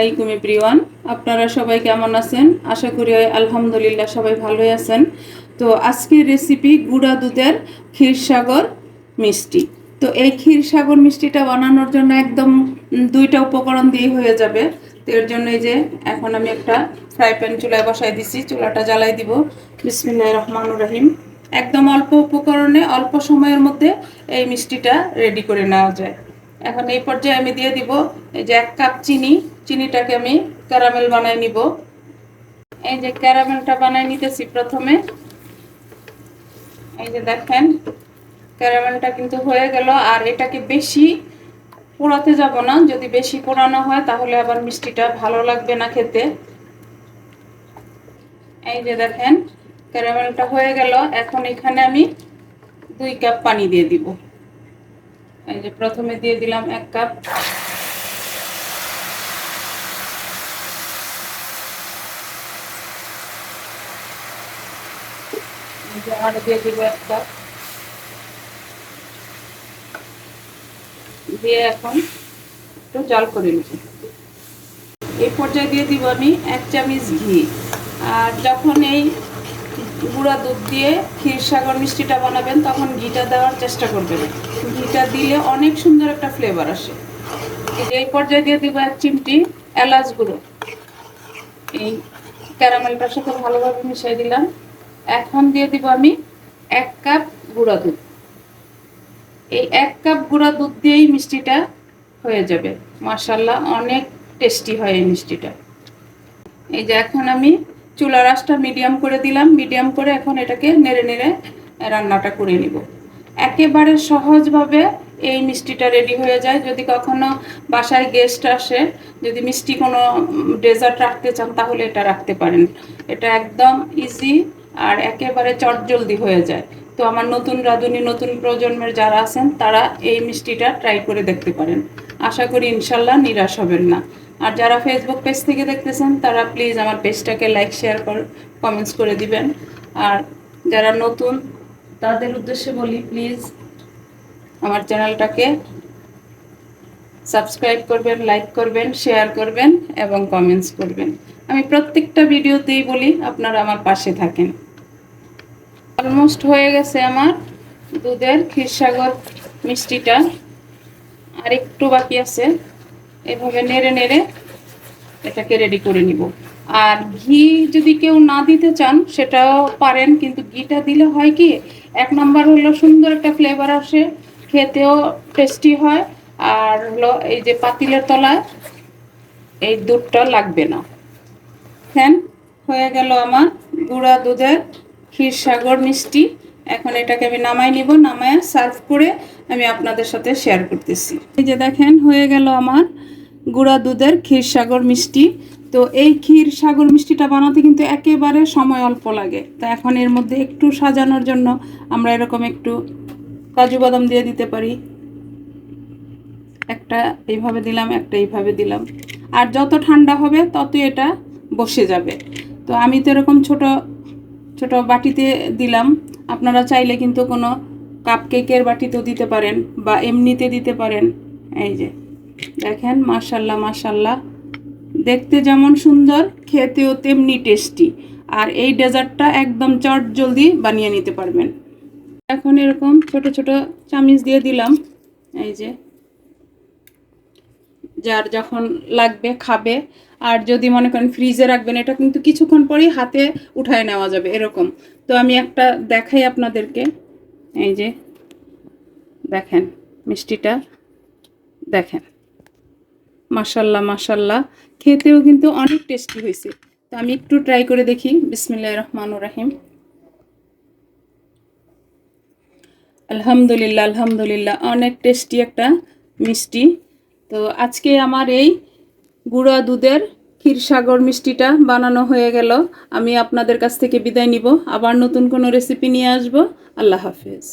আলাইকুম এভরিওয়ান, আপনারা সবাই কেমন আছেন? আশা করি আলহামদুলিল্লাহ সবাই ভালোই আছেন। তো আজকের রেসিপি গুঁড়া দুধের ক্ষীরসাগর মিষ্টি। তো এই ক্ষীরসাগর মিষ্টিটা বানানোর জন্য একদম দুইটা উপকরণ দিয়ে হয়ে যাবে। তো এর জন্য এই যে এখন আমি একটা ফ্রাই প্যান চুলায় বসাই দিছি, চুলাটা জ্বালাই দিব। বিসমিল্লাহির রহমানির রহিম। একদম অল্প উপকরণে অল্প সময়ের মধ্যে এই মিষ্টিটা রেডি করে নেওয়া যায়। এখন এই পর্যায়ে আমি দিয়ে দিব এই যে 1 কাপ চিনি। চিনিটাকে আমি ক্যারামেল বানাই নিব। এই যে ক্যারামেলটা বানাই নিতেছি প্রথমে। এই যে দেখেন ক্যারামেলটা কিন্তু হয়ে গেল। আর এটাকে বেশি পোড়াতে যাব না, যদি বেশি পোড়ানো হয় তাহলে আবার মিষ্টিটা ভালো লাগবে না খেতে। এই যে দেখেন ক্যারামেলটা হয়ে গেল। এখন এখানে আমি 2 কাপ পানি দিয়ে দিব। এই যে প্রথমে দিয়ে দিলাম 1 কাপ। আর দিয়ে দিব 1 কাপ। দিয়ে এখন একটু জাল করে নিব। এই পর্যায়ে দিয়ে দিব আমি 1 চামচ ঘি। আর যখন এই গুঁড়া দুধ দিয়ে ক্ষীরসাগর মিষ্টিটা বানাবেন তখন ঘিটা দেওয়ার চেষ্টা করবেন। ঘিটা দিলে অনেক সুন্দর একটা ফ্লেভার আসে। এই পর্যায়ে দিয়ে দিব 1 চিমটি এলাচ গুঁড়ো। এই ক্যারামেলটার সাথে ভালোভাবে মিশিয়ে দিলাম। এখন দিয়ে দিব আমি 1 কাপ গুঁড়া দুধ। এই 1 কাপ গুঁড়া দুধ দিয়েই মিষ্টিটা হয়ে যাবে। মাশাআল্লাহ অনেক টেস্টি হয় এই মিষ্টিটা। এই যে এখন আমি চুলার আঁচটা মিডিয়াম করে দিলাম। মিডিয়াম করে এখন এটাকে নেড়ে নেড়ে রান্নাটা করে নিব। একেবারে সহজভাবে এই মিষ্টিটা রেডি হয়ে যায়। যদি কখনো বাসায় গেস্ট আসে, যদি মিষ্টি কোনো ডেজার্ট রাখতে চান তাহলে এটা রাখতে পারেন। এটা একদম ইজি আর একেবারে চটজলদি হয়ে যায়। তো আমার নতুন রাঁধুনি, নতুন প্রজন্মের যারা আছেন তারা এই মিষ্টিটা ট্রাই করে দেখতে পারেন। আশা করি ইনশাল্লাহ নিরাশ হবেন না। আর যারা ফেসবুক পেজ থেকে দেখতেছেন তারা প্লিজ আমার পেজটাকে লাইক, শেয়ার, কমেন্টস করে দিবেন। আর যারা নতুন তাদের উদ্দেশ্যে বলি, প্লিজ আমার চ্যানেলটাকে সাবস্ক্রাইব করবেন, লাইক করবেন, শেয়ার করবেন এবং কমেন্টস করবেন। আমি প্রত্যেকটা ভিডিওতেই বলি আপনারা আমার পাশে থাকেন। অলমোস্ট হয়ে গেছে আমার দুধের ক্ষীরসাগর মিষ্টিটা, আর একটু বাকি আছে। এভাবে নেড়ে নেড়ে এটাকে রেডি করে নিব। আর ঘি যদি কেউ না দিতে চান সেটাও পারেন, কিন্তু ঘিটা দিলে হয় কি, 1 নাম্বার হলো সুন্দর একটা ফ্লেভার আসে, খেতেও টেস্টি হয়। আর হলো এই যে পাতিলের তলায় এই দুধটা লাগবে না। হ্যাঁ, হয়ে গেল আমার গুঁড়া দুধের ক্ষীরসাগর মিষ্টি। এখন এটাকে আমি নামাই নিব। নামায় সার্ভ করে আমি আপনাদের সাথে শেয়ার করতেছি। এই যে দেখেন হয়ে গেল আমার গুঁড়া দুধের ক্ষীরসাগর মিষ্টি। তো এই ক্ষীরসাগর মিষ্টিটা বানাতে কিন্তু একেবারে সময় অল্প লাগে। তো এখন এর মধ্যে একটু সাজানোর জন্য আমরা এরকম একটু কাজু বাদাম দিয়ে দিতে পারি। একটা এইভাবে দিলাম, একটা এইভাবে দিলাম। আর যত ঠান্ডা হবে তত এটা বসে যাবে। তো আমি তো এরকম ছোট ছোট বাটিতে দিলাম। আপনারা চাইলে কিন্তু কোনো কাপ কেকের বাটিতেও দিতে পারেন বা এমনিতে দিতে পারেন। এই যে দেখেন মাশাল্লাহ মাশাল্লাহ, দেখতে যেমন সুন্দর খেতেও তেমনি টেস্টি। আর এই ডেজার্টটা একদম চটজলদি বানিয়ে নিতে পারবেন। এখন এরকম ছোট ছোট চামচ দিয়ে দিলাম। এই যে যার যখন লাগবে খাবে। আর যদি মনে করেন ফ্রিজে রাখবেন, এটা কিন্তু কিছুক্ষণ পরেই হাতে উঠায় নেওয়া যাবে এরকম। তো আমি একটা দেখাই আপনাদেরকে। এই যে দেখেন মিষ্টিটা, দেখেন মাশাল্লাহ মাশাল্লাহ, খেতেও কিন্তু অনেক টেস্টি হয়েছে। তো আমি একটু ট্রাই করে দেখি। বিসমিল্লাহির রহমানির রহিম। আলহামদুলিল্লাহ আলহামদুলিল্লাহ, অনেক টেস্টি একটা মিষ্টি। তো আজকে আমার এই গুঁড়া দুধের ক্ষীরসাগর মিষ্টিটা বানানো হয়ে গেল। আমি আপনাদের কাছ থেকে বিদায় নিব। আবার নতুন কোনো রেসিপি নিয়ে আসব। আল্লাহ হাফেজ।